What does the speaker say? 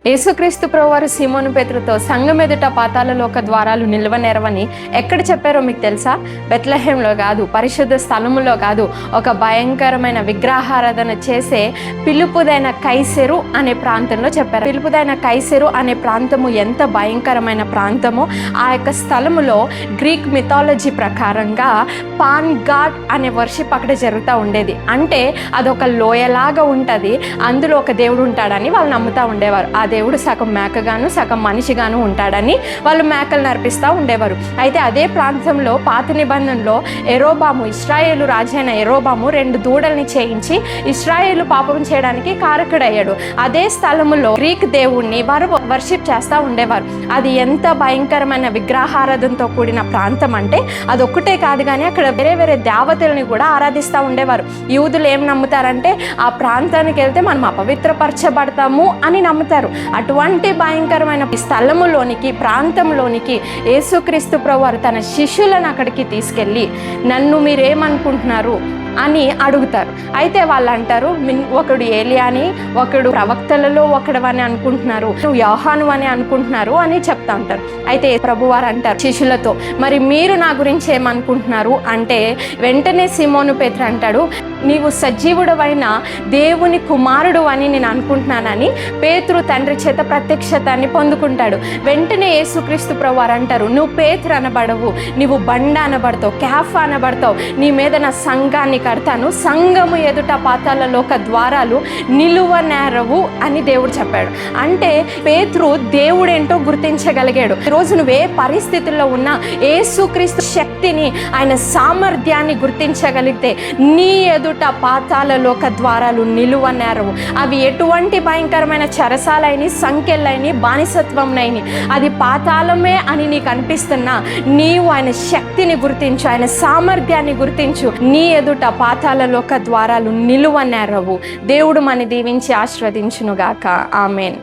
యేసుక్రీస్తు ప్రభువారు సీమోను పేతురుతో సంఘం ఎదుట పాతాళలోక ద్వారాలు నిల్వనెరవని ఎక్కడ చెప్పారో మీకు తెలుసా? బెత్లెహేంలో కాదు, పరిశుద్ధ స్థలములో కాదు, ఒక భయంకరమైన విగ్రహారాధన చేసే పిలుపుదైన కైసెరు అనే ప్రాంతంలో చెప్పారు. పిలుపుదైన కైసెరు అనే ప్రాంతము ఎంత భయంకరమైన ప్రాంతమో, ఆ యొక్క స్థలములో గ్రీక్ మిథాలజీ ప్రకారంగా పాన్ గాడ్ అనే వర్షిప్ అక్కడ జరుగుతూ ఉండేది. అంటే అదొక లోయలాగా ఉంటుంది, అందులో ఒక దేవుడు ఉంటాడని వాళ్ళు నమ్ముతూ ఉండేవారు. ఆ దేవుడు సగం మేకగాను సగం మనిషిగాను ఉంటాడని వాళ్ళు మేకలు నర్పిస్తూ ఉండేవారు. అయితే అదే ప్రాంతంలో పాత నిబంధనలో ఎరోబాము, ఇశ్రాయేలు రాజైన ఎరోబాము 2 దూడల్ని చేయించి ఇశ్రాయేలు పాపం చేయడానికి కారకుడయ్యాడు. అదే స్థలములో గ్రీక్ దేవుణ్ణి వారు వర్షిప్ చేస్తూ ఉండేవారు. అది ఎంత భయంకరమైన విగ్రహారాధనతో కూడిన ప్రాంతం అంటే అదొక్కటే కాదు, కానీ అక్కడ వేరే వేరే దేవతల్ని కూడా ఆరాధిస్తూ ఉండేవారు. యూదులు ఏం నమ్ముతారంటే ఆ ప్రాంతానికి వెళ్తే మనం అపవిత్రపరచబడతాము అని నమ్ముతారు. అటువంటి భయంకరమైన స్థలములోనికి, ప్రాంతంలోనికి యేసుక్రీస్తు ప్రభువారు తన శిష్యులను అక్కడికి తీసుకెళ్ళి నన్ను మీరేమనుకుంటున్నారు అని అడుగుతారు. అయితే వాళ్ళు అంటారు, ఒకడు ఏలియా అని, ఒకడు ప్రవక్తలలో ఒకడవని అనుకుంటున్నారు, నువ్వు యోహాను అని అనుకుంటున్నారు అని చెప్తా ఉంటారు. అయితే ప్రభువారు అంటారు శిష్యులతో, మరి మీరు నా గురించి ఏమనుకుంటున్నారు అంటే వెంటనే సీమోను పేతురు అంటాడు, నీవు సజీవుడవైన దేవుని కుమారుడు అని నేను అనుకుంటున్నానని పేతురు తండ్రి చేత ప్రత్యక్షతాన్ని పొందుకుంటాడు. వెంటనే యేసుక్రీస్తు ప్రభువారు అంటారు, నువ్వు పేతురు అనబడవు, నీవు బండ అనబడతావు, క్యాఫా అనబడతావు, నీ మీద నా సంఘాన్ని కడతాను, సంఘము ఎదుట పాతాళలోక ద్వారాలు నిలువనేరవు అని దేవుడు చెప్పాడు. అంటే పేతురు దేవుడేంటో గుర్తించగలిగాడు. ఈరోజు నువ్వే పరిస్థితుల్లో ఉన్నా యేసుక్రీస్తు శక్తిని, ఆయన సామర్థ్యాన్ని గుర్తించగలిగితే నీ ఎదుట పాతాళలోక ద్వారాలు నిలువనేరవు. అవి ఎటువంటి భయంకరమైన చెరసాలైన, సంఖ్యలైన, బానిసత్వంనైని, అది పాతాళమే అని నీకు అనిపిస్తున్నా నీవు ఆయన శక్తిని గుర్తించు, ఆయన సామర్థ్యాన్ని గుర్తించు. నీ ఎదుట పాతాళలోక ద్వారాలు నిలువనేరవు. దేవుడు మన దీవించి ఆశీర్వదించునుగాక. ఆమేన్.